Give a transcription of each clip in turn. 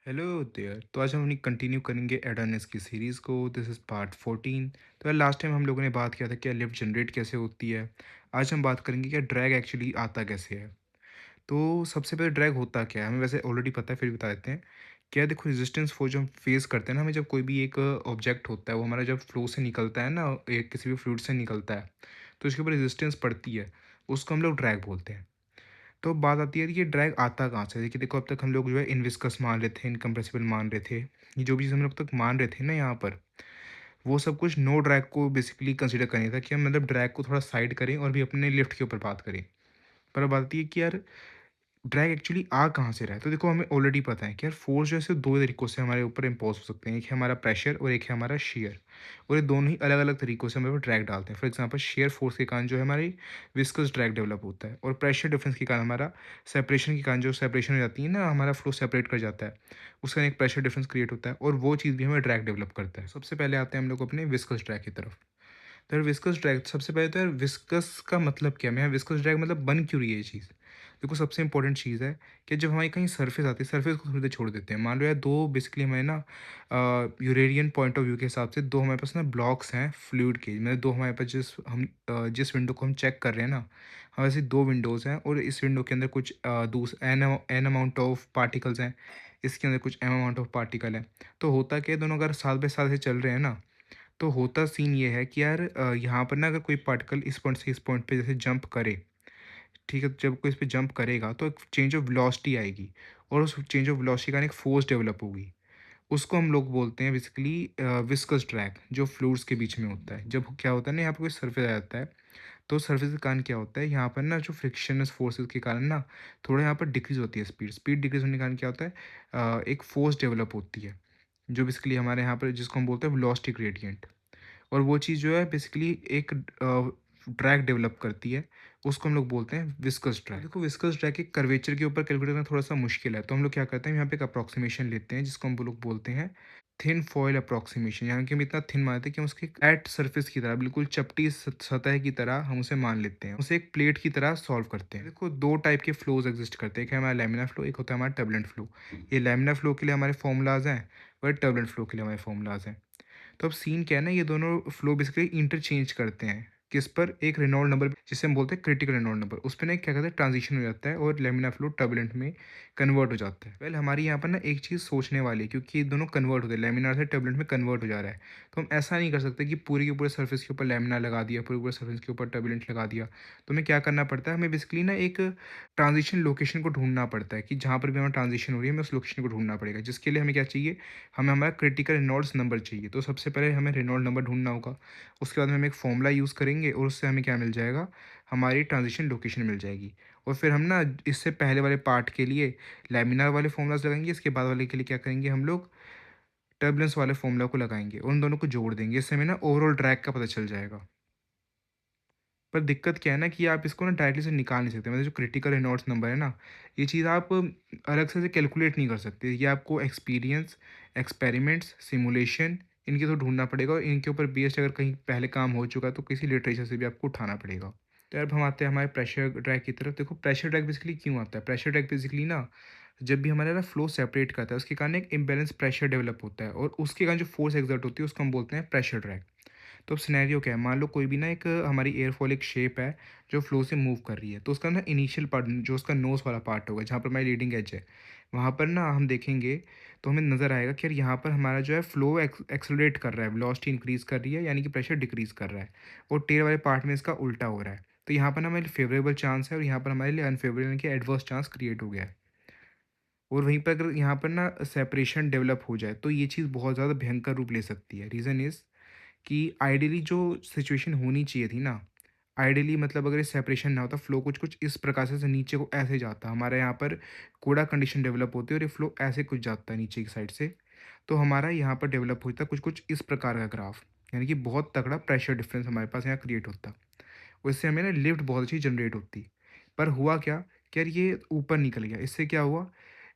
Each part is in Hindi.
Hello there. तो आज हम अपनी कंटिन्यू करेंगे एडानस की सीरीज़ को। This is part 14। तो यार लास्ट टाइम हम लोगों ने बात किया था कि लिफ्ट जनरेट कैसे होती है। आज हम बात करेंगे कि ड्रैग एक्चुअली आता कैसे है। तो सबसे पहले ड्रैग होता क्या है हमें वैसे ऑलरेडी पता है, फिर भी बता देते हैं। क्या देखो, रेजिस्टेंस फोर्स जो हम फेस करते हैं ना, हमें जब कोई भी एक ऑब्जेक्ट होता है वो हमारा जब फ्लो से निकलता है ना, एक किसी भी फ्लूइड से निकलता है, तो इसके ऊपर रेजिस्टेंस पड़ती है, उसको हम लोग ड्रैग बोलते हैं। तो बात आती है कि ये ड्रैग आता कहाँ से है। देखिए, देखो, अब तक हम लोग जो है इनविस्कस मान रहे थे, इनकम्प्रेसिबल मान रहे थे, ये जो भी चीज़ हम लोग अब तक मान रहे थे ना यहाँ पर, वो सब कुछ नो ड्रैग को बेसिकली कंसीडर करने था कि हम मतलब ड्रैग को थोड़ा साइड करें और भी अपने लिफ्ट के ऊपर बात करें। पर अब बात आती है कि यार ड्रैग एक्चुअली आ कहाँ से रहा है। तो देखो, हमें ऑलरेडी पता है कि यार फोर्स जो है सिर्फ दो तरीकों से हमारे ऊपर इम्पोज हो सकते हैं, एक है हमारा प्रेशर और एक है हमारा शेयर। और ये दोनों ही अलग अलग तरीकों से हमारे ऊपर ड्रैग डालते हैं। फॉर एग्जांपल, शेयर फोर्स के कारण जो है हमारी विस्कस ड्रैग डेवलप होता है, और प्रेशर डिफरेंस के कारण हमारा सेपरेशन के कारण जो सेपरेशन हो जाती है ना, हमारा फ्लो सेपरेट कर जाता है, उसका एक प्रेशर डिफरेंस क्रिएट होता है, और वो चीज़ भी हमें ड्रैग डेवलप करता है। सबसे पहले आते हैं हम लोग अपने विस्कस ड्रैग की तरफ। तो यार विस्कस ड्रैग, सबसे पहले तो यार विस्कस का मतलब क्या है, मैं विस्कस ड्रैग मतलब बन क्यों रही है ये चीज़। देखो, सबसे इंपॉर्टेंट चीज़ है कि जब हमारी कहीं सरफेस आती है, सरफेस को थोड़ी देर छोड़ देते हैं। मान लो यार दो बेसिकली हमारे ना यूरेनियन पॉइंट ऑफ व्यू के हिसाब से दो हमारे पास ना ब्लॉक्स हैं फ्लूइड के, मतलब दो हमारे पास जिस विंडो को हम चेक कर रहे हैं ना, हमारे ऐसी दो विंडोज़ हैं, और इस विंडो के अंदर कुछ एन अमाउंट ऑफ पार्टिकल्स हैं, इसके अंदर कुछ एम अमाउंट ऑफ पार्टिकल है। तो होता क्या है, दोनों अगर साथ बाय साथ से चल रहे हैं ना, तो होता सीन ये है कि यार यहाँ पर ना अगर कोई पार्टिकल इस पॉइंट से इस पॉइंट पे जैसे जंप करे, ठीक है, जब कोई इस पे जंप करेगा तो एक चेंज ऑफ वेलोसिटी आएगी, और उस चेंज ऑफ वेलोसिटी का एक फोर्स डेवलप होगी। उसको हम लोग बोलते हैं बेसिकली विस्कस ड्रैग, जो फ्लूइड्स के बीच में होता है। जब क्या होता है ना, यहाँ पर कोई सरफेस आ जाता है, तो सरफेस के कारण क्या होता है, यहाँ पर ना जो फ्रिक्शनस फोर्सेस के कारण ना थोड़ा यहाँ पर डिक्रीज होती है स्पीड। स्पीड डिक्रीज होने के कारण क्या होता है, एक फोर्स डेवलप होती है, जो बेसिकली हमारे यहाँ पर जिसको हम बोलते हैं वेलोसिटी ग्रेडियंट। और वो चीज़ जो है बेसिकली एक ड्रैग डेवलप करती है, उसको हम लोग बोलते हैं विस्कस ड्रैग। देखो, विस्कस ड्रैग के कर्वेचर के ऊपर कैलकुलेट करना थोड़ा सा मुश्किल है, तो हम लोग क्या करते हैं, यहाँ पे एक अप्रॉक्सीमेशन लेते हैं जिसको हम लोग बोलते हैं थिन फॉयल अप्रॉक्सीमेशन। यहाँ कि हम इतना थिन मानते हैं कि हम उसके एट सरफेस की तरह, बिल्कुल चपटी सतह की तरह हम उसे मान लेते हैं, उसे एक प्लेट की तरह सॉल्व करते हैं। देखो, दो टाइप के फ्लोज एग्जिस्ट करते हैं, एक है हमारा लैमिनार फ्लो, एक होता है हमारा टर्बुलेंट फ्लो। ये लैमिनार फ्लो के लिए हमारे फॉर्मूलाज हैं, और टर्बुलेंट फ्लो के लिए हमारे फॉर्मूलाज हैं। तो अब सीन क्या है ना, ये दोनों फ्लो बेसिकली इंटरचेंज करते हैं किस पर, एक रेनॉल्ड नंबर जिसे हम बोलते हैं क्रिटिकल रेनॉल्ड नंबर, उस पर ना क्या कहते हैं ट्रांजिशन हो जाता है, और लेमिना फ्लो टर्बुलेंट में कन्वर्ट हो जाता है। वेल, हमारी यहाँ पर ना एक चीज़ सोचने वाली है, क्योंकि ये दोनों कन्वर्ट होते हैं, लेमिनार से टर्बुलेंट में कन्वर्ट हो जा रहा है। तो हम ऐसा नहीं कर सकते कि पूरी के पूरे सर्फेस के ऊपर लेमिना लगा दिया, पूरे पूरे सर्फेस के ऊपर टर्बुलेंट लगा दिया। तो हमें क्या करना पड़ता है, हमें बेसिकली ना एक ट्रांजिशन लोकेशन को ढूंढना पड़ता है, कि जहाँ पर भी हमारा ट्रांजिशन हो रही है हमें उस लोकेशन को ढूंढना पड़ेगा, जिसके लिए हमें क्या चाहिए, हमें हमारा क्रिटिकल रेनॉल्ड्स नंबर चाहिए। तो सबसे पहले हमें रेनॉल्ड नंबर ढूंढना होगा, उसके बाद में हम एक फॉर्मूला यूज़ करेंगे, और उससे हमें क्या मिल जाएगा, हमारी ट्रांजिशन लोकेशन मिल जाएगी। और फिर हम ना इससे पहले वाले पार्ट के लिए लैमिनार वाले फॉर्मूलाज लगाएंगे, इसके बाद वाले के लिए क्या करेंगे, हम लोग टर्बुलेंस वाले फॉर्मूला को लगाएंगे, और उन दोनों को जोड़ देंगे। इससे हमें ना ओवरऑल ड्रैग का पता चल जाएगा। पर दिक्कत क्या है ना, कि आप इसको ना डायरेक्टली से निकाल नहीं सकते, मतलब जो क्रिटिकल रेनॉल्ड्स नंबर है ना, ये चीज़ आप अलग से कैलकुलेट नहीं कर सकते। ये आपको एक्सपीरियंस, एक्सपेरिमेंट्स, सिमुलेशन, इनके थ्रू ढूंढना पड़ेगा, और इनके ऊपर बेस्ड अगर कहीं पहले काम हो चुका है तो किसी लिटरेचर से भी आपको उठाना पड़ेगा। तो अब हम आते हैं हमारे प्रेशर ड्रैग की तरफ। देखो, प्रेशर ड्रैग बेसिकली क्यों आता है, प्रेशर ड्रैग बेसिकली ना जब भी हमारा ना फ्लो सेपरेट करता है, उसके कारण एक इम्बेलेंस प्रेशर डेवलप होता है, और उसके कारण जो फोर्स एक्सर्ट होती है उसको हम बोलते हैं प्रेशर ड्रैग। तो अब सिनेरियो क्या है, मान लो कोई भी ना एक हमारी एयरफॉल एक शेप है जो फ्लो से मूव कर रही है, तो उसका ना इनिशियल पार्ट जो उसका नोज वाला पार्ट होगा, जहाँ पर हमारी लीडिंग एज है, वहाँ पर ना हम देखेंगे तो हमें नज़र आएगा कि यार यहाँ पर हमारा जो है फ्लो एक्सलरेट कर रहा है, वेलोसिटी इंक्रीज़ कर रही है, यानी कि प्रेशर डिक्रीज़ कर रहा है, और टेल वाले पार्ट में इसका उल्टा हो रहा है। तो यहाँ पर ना हमारे लिए फेवरेबल चांस है, और यहाँ पर हमारे लिए अनफेवरेबल यानी कि एडवर्स चांस क्रिएट हो गया है। और वहीं पर अगर यहाँ पर ना सेपरेशन डेवलप हो जाए, तो ये चीज़ बहुत ज़्यादा भयंकर रूप ले सकती है। रीज़न इज़ कि आइडियली जो सिचुएशन होनी चाहिए थी ना, आइडियली मतलब अगर ये सेपरेशन ना होता, फ्लो कुछ कुछ इस प्रकार से नीचे को ऐसे जाता, हमारे यहाँ पर कोड़ा कंडीशन डेवलप होती है, और ये फ्लो ऐसे कुछ जाता है नीचे की साइड से। तो हमारा यहाँ पर डेवलप होता कुछ कुछ इस प्रकार का ग्राफ, यानी कि बहुत तगड़ा प्रेशर डिफरेंस हमारे पास यहाँ क्रिएट होता। उससे हमें ना लिफ्ट बहुत अच्छी जनरेट होती। पर हुआ क्या कि यार ये ऊपर निकल गया, इससे क्या हुआ,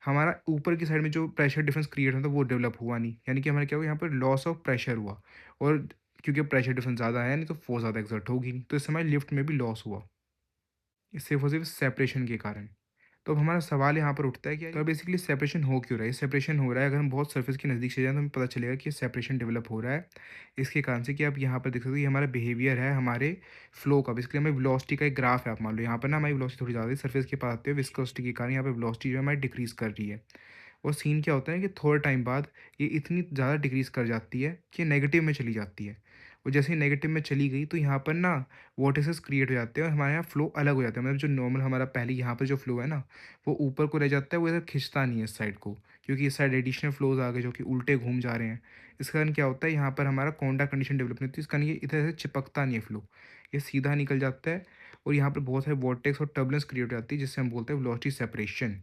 हमारा ऊपर की साइड में जो प्रेशर डिफरेंस क्रिएट होता वो डेवलप हुआ नहीं, यानी कि हमारा क्या हुआ, यहाँ पर लॉस ऑफ प्रेशर हुआ। और क्योंकि प्रेशर डिफरेंस ज़्यादा है नहीं, तो फोर्स ज़्यादा एक्सर्ट होगी नहीं, तो इससे हमारे लिफ्ट में भी लॉस हुआ, सिर्फ और सिर्फ सेपरेशन के कारण। तो अब हमारा सवाल यहाँ पर उठता है कि तो बेसिकली सेपरेशन हो क्यों रहा है? ये सेपरेशन हो रहा है, अगर हम बहुत सरफेस के नज़दीक चले जाएँ तो हमें पता चलेगा कि सेपरेशन डेवलप हो रहा है। इसके कारण से कि आप यहाँ पर देख सकते हो, ये हमारा बिहेवियर है हमारे फ्लो का। बेसिकली हमें वेलोसिटी का एक ग्राफ है, आप मान लो यहाँ पर ना हमारी वेलोसिटी थोड़ी ज़्यादा है, सरफेस के पास आते हुए विस्कोसिटी के कारण यहाँ पे वेलोसिटी जो है हमारी डिक्रीज़ कर रही है। और सीन क्या होता है कि थोड़े टाइम बाद ये इतनी ज़्यादा डिक्रीज़ कर जाती है कि नेगेटिव में चली जाती है। और जैसे ही नेगेटिव में चली गई तो यहाँ पर ना वोर्टिसेस क्रिएट हो जाते हैं और हमारे यहाँ फ्लो अलग हो जाता है। मतलब जो नॉर्मल हमारा पहले यहाँ पर जो फ्लो है ना, वो ऊपर को रह जाता है, वो इधर खिंचता नहीं है इस साइड को, क्योंकि इस साइड एडिशनल फ्लोज आ गए जो कि उल्टे घूम जा रहे हैं। इस कारण क्या होता है, यहाँ पर हमारा कॉन्डा कंडीशन डेवलप नहीं होती, इस कारण ये इधर से चिपकता नहीं है फ्लो, ये सीधा निकल जाता है। और यहाँ पर बहुत सारे वॉर्टेक्स और टर्बुलेंस क्रिएट हो जाती है, जिससे हम बोलते हैं वेलोसिटी सेपरेशन।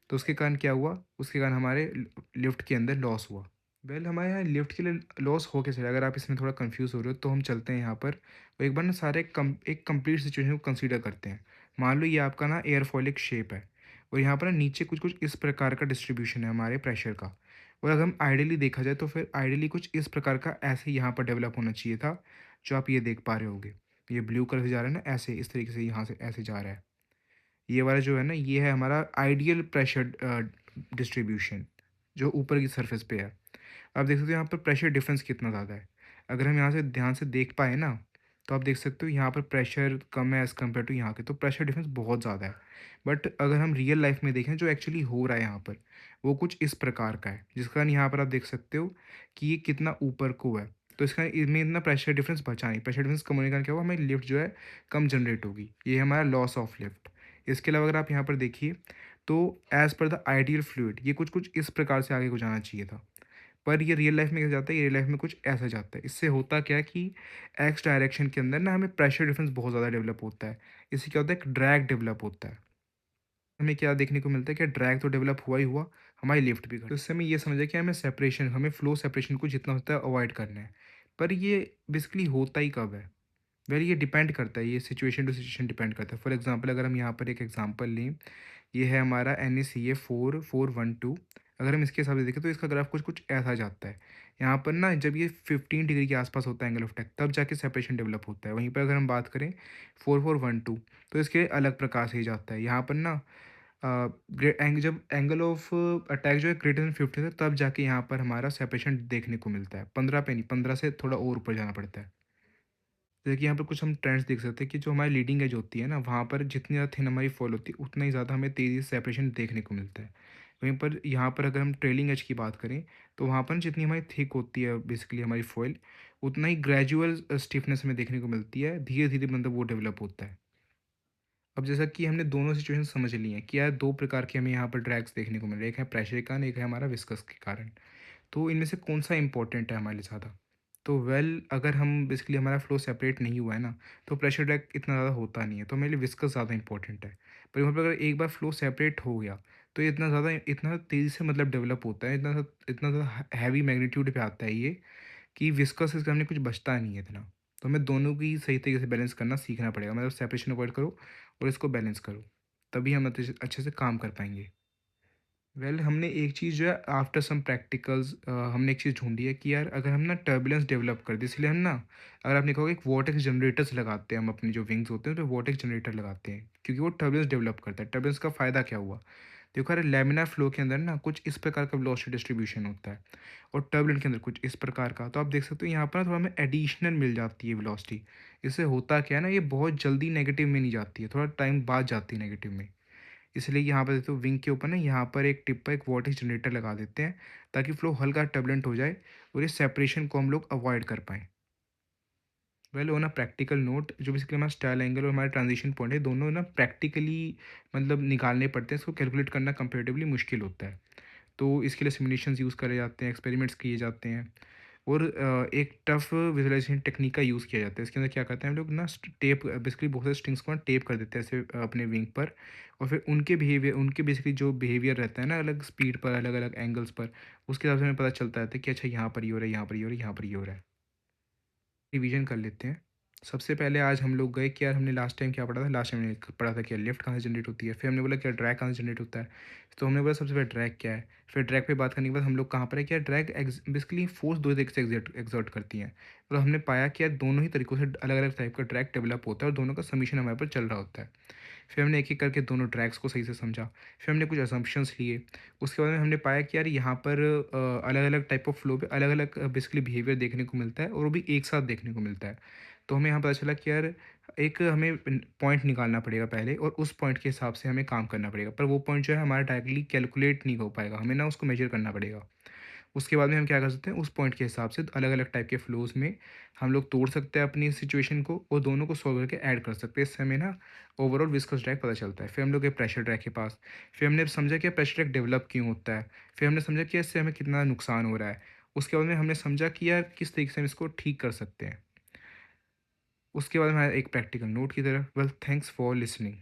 तो उसके कारण क्या हुआ, उसके कारण हमारे लिफ्ट के अंदर लॉस हुआ। हमारे यहाँ लिफ्ट के लिए लॉस हो कैसे रहा है? अगर आप इसमें थोड़ा कंफ्यूज हो रहे हो तो हम चलते हैं यहाँ पर और एक बार ना सारे एक कंप्लीट सिचुएशन को कंसीडर करते हैं। मान लो ये आपका ना एयरफॉइलिक शेप है और यहाँ पर ना नीचे कुछ कुछ इस प्रकार का डिस्ट्रीब्यूशन है हमारे प्रेशर का। और अगर हम आइडियली देखा जाए तो फिर आइडियली कुछ इस प्रकार का ऐसे यहाँ पर डेवलप होना चाहिए था, जो आप ये देख पा रहे होगे। ये ब्लू कलर से जा रहा है ना, ऐसे इस तरीके से यहाँ से ऐसे जा रहा है। ये वाला जो है ना, ये है हमारा आइडियल प्रेशर डिस्ट्रीब्यूशन, जो ऊपर की सरफेस पे है। आप देख सकते हो यहाँ पर प्रेशर डिफरेंस कितना ज़्यादा है। अगर हम यहाँ से ध्यान से देख पाए ना, तो आप देख सकते हो यहाँ पर प्रेशर कम है एज़ कम्पेयर टू यहाँ के, तो प्रेशर डिफरेंस बहुत ज़्यादा है। बट अगर हम रियल लाइफ में देखें जो एक्चुअली हो रहा है यहाँ पर, वो कुछ इस प्रकार का है, जिस कारण यहाँ पर आप देख सकते हो कि ये कितना ऊपर को है। तो इसका इसमें इतना प्रेशर डिफरेंस बचा नहीं, प्रेशर डिफरेंस कम होने का कारण क्या हुआ, हमारी लिफ्ट जो है कम जनरेट होगी। ये है हमारा लॉस ऑफ लिफ्ट। इसके अलावा अगर आप यहाँ पर देखिए तो as per the ideal fluid ये कुछ कुछ इस प्रकार से आगे को जाना चाहिए था, पर ये रियल लाइफ में कैसे जाता है, ये रियल लाइफ में कुछ ऐसा जाता है। इससे होता क्या है कि एक्स डायरेक्शन के अंदर ना हमें प्रेशर डिफरेंस बहुत ज़्यादा डेवलप होता है। इससे क्या होता है, एक ड्रैग डेवलप होता है। हमें क्या देखने को मिलता है कि ड्रैग तो डेवलप हुआ ही हुआ, हमारी लिफ्ट भी घटी। तो इससे हमें ये समझा कि हमें फ्लो सेपरेशन को जितना होता है अवॉइड करना है। पर ये बेसिकली होता ही कब है? ये डिपेंड करता है, ये सिचुएशन टू सिचुएशन डिपेंड करता है। फॉर एग्जांपल अगर हम यहाँ पर एक एग्जांपल लें, ये है हमारा NaCl4 412। अगर हम इसके हिसाब से देखें तो इसका ग्राफ कुछ कुछ ऐसा जाता है। यहाँ पर ना जब ये 15 डिग्री के आसपास होता है एंगल ऑफ अटैक, तब जाके सेपरेशन डेवलप होता है। वहीं पर अगर हम बात करें 4412, तो इसके अलग प्रकार से ही जाता है। यहाँ पर ना जब एंगल ऑफ अटैक जो है ग्रेटर देन 50 है, तब जाके यहाँ पर हमारा सेपरेशन देखने को मिलता है। 15 पे नहीं, 15 से थोड़ा और ऊपर जाना पड़ता है। जैसे कि यहाँ पर कुछ हम ट्रेंड्स देख सकते हैं कि जो हमारी लीडिंग एज होती है ना, वहाँ पर जितनी ज़्यादा थिन हमारी फॉल होती है, उतना ही ज़्यादा हमें तेज़ी से सेपरेशन देखने को मिलता है। वहीं पर यहाँ पर अगर हम ट्रेलिंग एज की बात करें, तो वहाँ पर जितनी हमारी थिक होती है बेसिकली हमारी फॉइल, उतना ही ग्रेजुअल स्टिफनेस हमें देखने को मिलती है, धीरे धीरे मतलब वो डेवलप होता है। अब जैसा कि हमने दोनों सिचुएशन समझ ली हैं कि यार दो प्रकार के हमें यहाँ पर ड्रैग्स देखने को मिल रहे हैं, एक है प्रेशर के कारण, एक है हमारा विस्कस के कारण। तो इनमें से कौन सा इंपॉर्टेंट है हमारे लिए ज़्यादा? तो अगर हम बेसिकली हमारा फ्लो सेपरेट नहीं हुआ है ना, तो प्रेशर ड्रैग इतना ज़्यादा होता नहीं है, तो मेरे लिए विस्कस ज़्यादा इंपॉर्टेंट है। पर वहाँ पर अगर एक बार फ्लो सेपरेट हो गया, तो ये इतना तेज़ी से मतलब डेवलप होता है, इतना ज़्यादा हैवी मैग्नीट्यूड पे आता है ये, कि विस्कस के सामने कुछ बचता नहीं है इतना। तो हमें दोनों की सही तरीके से बैलेंस करना सीखना पड़ेगा, मतलब सेपरेशन अवॉइड करो और इसको बैलेंस करो, तभी हम अच्छे से काम कर पाएंगे। हमने एक चीज़ जो है आफ्टर सम प्रैक्टिकल्स हमने एक चीज़ ढूंढी है कि यार अगर हम ना टर्बुलेंस डेवलप कर दें, इसलिए हम ना, अगर आपने कहा एक वॉर्टेक्स जनरेटर्स लगाते हैं, हम अपनी जो विंग्स होते हैं तो वॉर्टेक्स जनरेटर लगाते हैं, क्योंकि वो टर्बुलेंस डेवलप करता है। टर्बुलेंस का फ़ायदा क्या हुआ, देखो यार लेमिनार फ्लो के अंदर ना कुछ इस प्रकार का वेलोसिटी डिस्ट्रीब्यूशन होता है और टर्बुलेंट के अंदर कुछ इस प्रकार का। तो आप देख सकते हो यहाँ पर ना थोड़ा हमें एडिशनल मिल जाती है वेलोसिटी। इससे होता क्या है ना, ये बहुत जल्दी नेगेटिव में नहीं जाती है, थोड़ा टाइम बाद जाती है नेगेटिव में। इसलिए यहाँ पर देखो विंग के ऊपर ना यहाँ पर एक टिप पर एक वॉटेज जनरेटर लगा देते हैं, ताकि फ्लो हल्का टर्बुलेंट हो जाए और इस सेपरेशन को हम लोग अवॉइड कर पाएँ। ऑन अ प्रैक्टिकल नोट, जो बेसिकली हमारा स्टाइल एंगल और हमारा ट्रांजिशन पॉइंट है, दोनों ना प्रैक्टिकली मतलब निकालने पड़ते हैं, इसको कैलकुलेट करना कंपेरेटिवली मुश्किल होता है। तो इसके लिए सिमुलेशंस यूज़ करे जाते हैं, एक्सपेरिमेंट्स किए जाते हैं और एक टफ विजुअलाइजेशन टेक्निक का यूज़ किया जाता है। इसके अंदर क्या करते हैं हम लोग ना, टेप बेसिकली बहुत सारे स्ट्रिंग्स को ना टेप कर देते हैं ऐसे अपने विंग पर, और फिर उनके बेसिकली जो बिहेवियर रहता है ना, अलग स्पीड पर, अलग अलग एंगल्स पर, उसके हिसाब से हमें पता चलता रहता है कि अच्छा यहाँ पर ये हो रहा है, यहाँ पर ये हो रहा है, यहाँ पर ये हो रहा है। रिवीजन कर लेते हैं। सबसे पहले आज हम लोग गए कि यार हमने लास्ट टाइम क्या पढ़ा था, लास्ट टाइम हमने पढ़ा था कि लिफ्ट कहाँ से जनरेट होती है, फिर हमने बोला कि ड्रैग कहाँ से जनरेट होता है। तो हमने बोला सबसे पहले ड्रैग क्या है, फिर ड्रैग पे बात करने के बाद हम लोग कहाँ पर है कि यार ड्रैग बेसिकली फोर्स दो तरीके से एग्जर्ट करती हैं। तो हमने पाया कि यार दोनों ही तरीक़ों से अलग अलग टाइप का ड्रैग डेवलप होता है और दोनों का समीशन हमारे पर चल रहा होता है। फिर हमने एक-एक करके दोनों ड्रैग्स को सही से समझा। फिर हमने कुछ असम्पशन्स लिए। उसके बाद में हमने पाया कि यार यहाँ पर अलग-अलग टाइप ऑफ फ्लो पे अलग-अलग बेसिकली बिहेवियर देखने को मिलता है और वो भी एक साथ देखने को मिलता है। तो हमें यहाँ पता चला कि यार एक हमें पॉइंट निकालना पड़ेगा पहले और उस पॉइंट के हिसाब से हमें काम करना पड़ेगा। पर वो पॉइंट जो है हमारा डायरेक्टली कैलकुलेट नहीं हो पाएगा, हमें ना उसको मेज़र करना पड़ेगा। उसके बाद में हम क्या कर सकते हैं, उस पॉइंट के हिसाब से अलग-अलग टाइप के फ्लोज़ में हम लोग तोड़ सकते हैं अपनी सिचुएशन को और दोनों को सॉल्व करके ऐड कर सकते हैं। इससे हमें ना ओवरऑल विस्कस ड्रैग पता चलता है। फिर हम लोग गए प्रेशर ड्रैग के पास। फिर हमने समझा कि प्रेशर ड्रैग डेवलप क्यों होता है। फिर हमने समझा कि इससे हमें कितना नुकसान हो रहा है। उसके बाद में हमने समझा कि यार किस तरीके से हम इसको ठीक कर सकते हैं। उसके बाद में आया एक प्रैक्टिकल नोट की तरफ। Well, thanks for listening.